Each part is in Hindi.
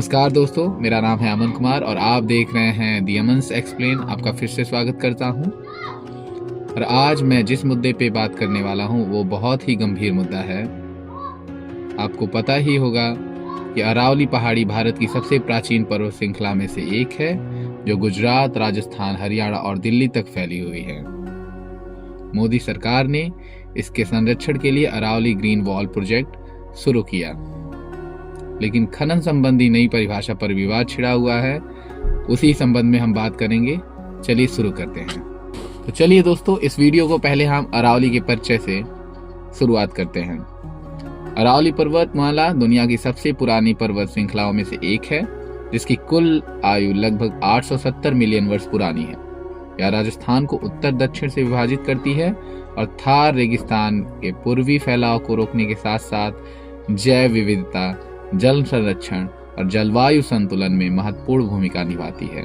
नमस्कार दोस्तों, मेरा नाम है अमन कुमार और आप देख रहे हैं दी अमन्स एक्सप्लेन। आपका फिर से स्वागत करता हूं। और आज मैं जिस मुद्दे पे बात करने वाला हूं वो बहुत ही गंभीर मुद्दा है। आपको पता ही होगा कि अरावली पहाड़ी भारत की सबसे प्राचीन पर्वत श्रृंखला में से एक है, जो गुजरात, राजस्थान, हरियाणा और दिल्ली तक फैली हुई है। मोदी सरकार ने इसके संरक्षण के लिए अरावली ग्रीन वॉल प्रोजेक्ट शुरू किया, लेकिन खनन संबंधी नई परिभाषा पर विवाद छिड़ा हुआ है। उसी संबंध में हम बात करेंगे। चलिए शुरू करते हैं। तो चलिए दोस्तों, इस वीडियो को पहले हम अरावली के परिचय से शुरुआत करते हैं। अरावली पर्वतमाला दुनिया की सबसे पुरानी पर्वत श्रृंखलाओं में से एक है, जिसकी कुल आयु लगभग 870 मिलियन वर्ष पुरानी है। यह राजस्थान को उत्तर दक्षिण से विभाजित करती है और थार रेगिस्तान के पूर्वी फैलाव को रोकने के साथ साथ जैव विविधता, जल संरक्षण और जलवायु संतुलन में महत्वपूर्ण भूमिका निभाती है।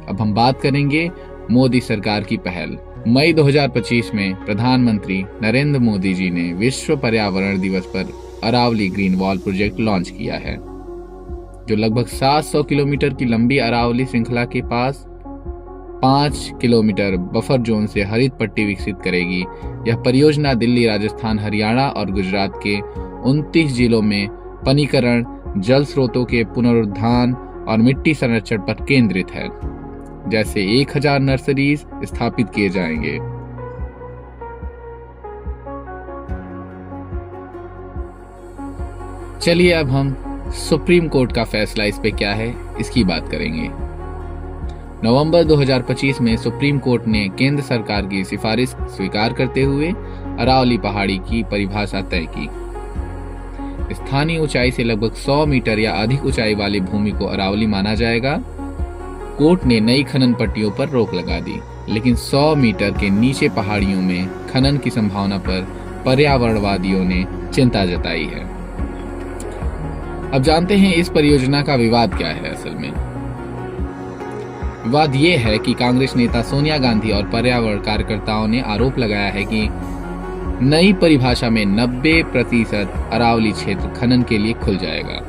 अब हम बात करेंगे मोदी सरकार की पहल। मई 2025 में प्रधानमंत्री नरेंद्र मोदी जी ने विश्व पर्यावरण दिवस पर Aravalli green wall project launch किया है, जो लगभग 700 किलोमीटर की लंबी अरावली श्रृंखला के पास 5 किलोमीटर बफर जोन से हरित पट्टी विकसित करेगी। यह परियोजना दिल्ली, राजस्थान, हरियाणा और गुजरात के 29 जिलों में वनीकरण, जल स्रोतों के पुनरुद्धार और मिट्टी संरक्षण पर केंद्रित है। जैसे 1000 नर्सरीज स्थापित किए जाएंगे। चलिए अब हम सुप्रीम कोर्ट का फैसला इस पे क्या है इसकी बात करेंगे। नवंबर 2025 में सुप्रीम कोर्ट ने केंद्र सरकार की सिफारिश स्वीकार करते हुए अरावली पहाड़ी की परिभाषा तय की। स्थानीय ऊंचाई से लगभग 100 मीटर या अधिक ऊंचाई वाली भूमि को अरावली माना जाएगा। कोर्ट ने नई खनन पट्टियों पर रोक लगा दी, लेकिन 100 मीटर के नीचे पहाड़ियों में खनन की संभावना पर पर्यावरणवादियों ने चिंता जताई है। अब जानते हैं इस परियोजना का विवाद क्या है। असल में विवाद ये है कि कांग्रेस नेता सोनिया गांधी और पर्यावरण कार्यकर्ताओं ने आरोप लगाया है कि नई परिभाषा में 90% अरावली क्षेत्र खनन के लिए खुल जाएगा,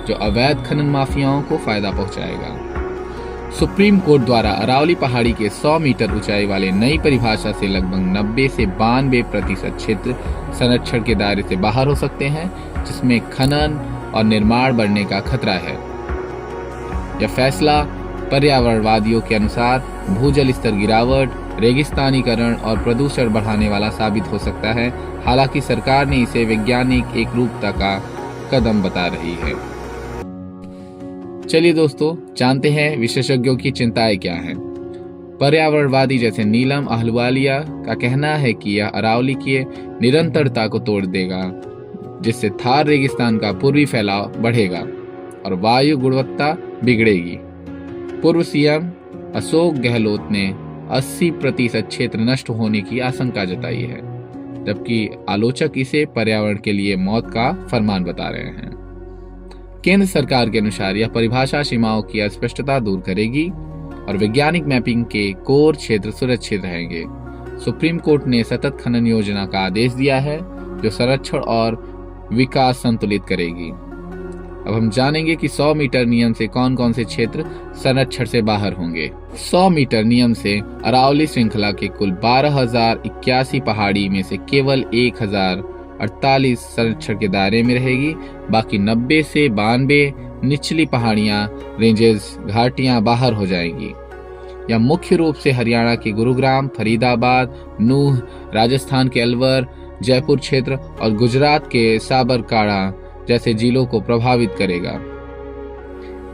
जो अवैध खनन माफियाओं को फायदा पहुंचाएगा। सुप्रीम कोर्ट द्वारा अरावली पहाड़ी के 100 मीटर ऊंचाई वाले नई परिभाषा से लगभग 90 से 92% क्षेत्र संरक्षण के दायरे से बाहर हो सकते हैं, जिसमें खनन और निर्माण बढ़ने का खतरा है। यह फैसला पर्यावरणवादियों के अनुसार भूजल स्तर गिरावट, रेगिस्तानीकरण और प्रदूषण बढ़ाने वाला साबित हो सकता है। हालांकि सरकार ने इसे वैज्ञानिक एकरूपता का कदम बता रही है। चलिए दोस्तों, जानते हैं विशेषज्ञों की चिंताएं क्या हैं। पर्यावरणवादी जैसे नीलम अहलुवालिया का कहना है कि यह अरावली की निरंतरता को तोड़ देगा, जिससे थार रेगिस्तान का पूर्वी फैलाव बढ़ेगा और वायु गुणवत्ता बिगड़ेगी। पूर्व सीएम अशोक गहलोत ने 80% क्षेत्र नष्ट होने की आशंका जताई है, जबकि आलोचक इसे पर्यावरण के लिए मौत का फरमान बता रहे हैं। केंद्र सरकार के अनुसार यह परिभाषा सीमाओं की अस्पष्टता दूर करेगी और वैज्ञानिक मैपिंग के कोर क्षेत्र सुरक्षित रहेंगे। सुप्रीम कोर्ट ने सतत खनन योजना का आदेश दिया है, जो संरक्षण और विकास संतुलित करेगी। अब हम जानेंगे कि 100 मीटर नियम से कौन कौन से क्षेत्र संरक्षण से बाहर होंगे। 100 मीटर नियम से अरावली श्रृंखला के कुल 12,081 पहाड़ी में से केवल 1,048 संरक्षण के दायरे में रहेगी। बाकी 90 से 92 निचली पहाड़ियां, रेंजेस, घाटियां बाहर हो जाएंगी। यह मुख्य रूप से हरियाणा के गुरुग्राम, फरीदाबाद, नूह, राजस्थान के अलवर, जयपुर क्षेत्र और गुजरात के साबरकांठा जैसे जिलों को प्रभावित करेगा।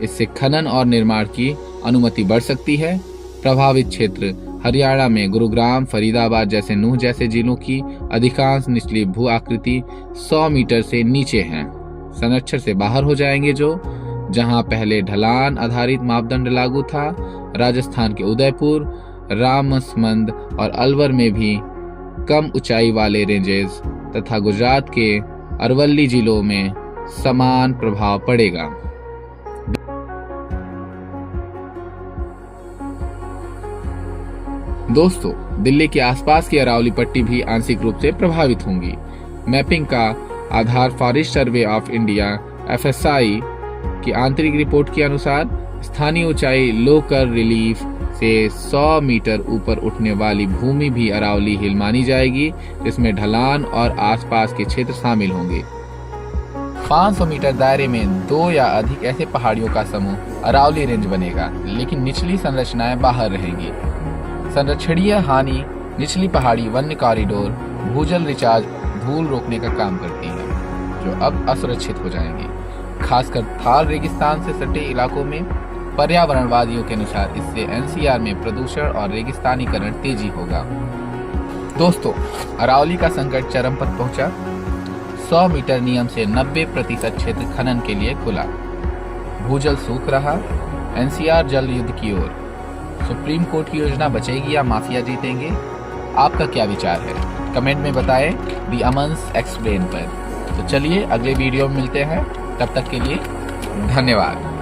इससे खनन और निर्माण की अनुमति बढ़ सकती है। प्रभावित क्षेत्र हरियाणा में गुरुग्राम, फरीदाबाद जैसे नूह जैसे जिलों की अधिकांश निचली भू आकृति 100 मीटर से नीचे हैं, संरक्षण से बाहर हो जाएंगे। जहां पहले ढलान आधारित मापदंड लागू था, राजस्थान के उदयपुर, रामसमंद और अलवर में भी कम ऊंचाई वाले रेंजेस तथा गुजरात के अरवल्ली जिलों में समान प्रभाव पड़ेगा। दोस्तों, दिल्ली के आसपास की अरावली पट्टी भी आंशिक रूप से प्रभावित होंगी। मैपिंग का आधार forest survey of India FSI की आंतरिक रिपोर्ट के अनुसार स्थानीय ऊंचाई लोकल रिलीफ से 100 मीटर ऊपर उठने वाली भूमि भी अरावली हिल मानी जाएगी, जिसमें ढलान और आसपास के क्षेत्र शामिल होंगे। 500 मीटर दायरे में 2 या अधिक ऐसे पहाड़ियों का समूह अरावली रेंज बनेगा, लेकिन निचली संरचनाएं बाहर रहेंगी। संरक्षणीय हानि निचली पहाड़ी वन्य कॉरिडोर भूजल रिचार्ज धूल रोकने का काम करती है, जो अब असुरक्षित हो जाएंगे। खासकर थार रेगिस्तान से सटे इलाकों में पर्यावरणवादियों के अनुसार इससे NCR में प्रदूषण और रेगिस्तानीकरण तेजी होगा। दोस्तों, अरावली का संकट चरम पर पहुंचा। 100 मीटर नियम से 90% क्षेत्र खनन के लिए खुला, भूजल सूख रहा, NCR जल युद्ध की ओर। सुप्रीम कोर्ट की योजना बचेगी या माफिया जीतेंगे? आपका क्या विचार है? कमेंट में बताएं दी अमन्स एक्सप्लेन पर। तो चलिए अगले वीडियो में मिलते हैं, तब तक के लिए धन्यवाद।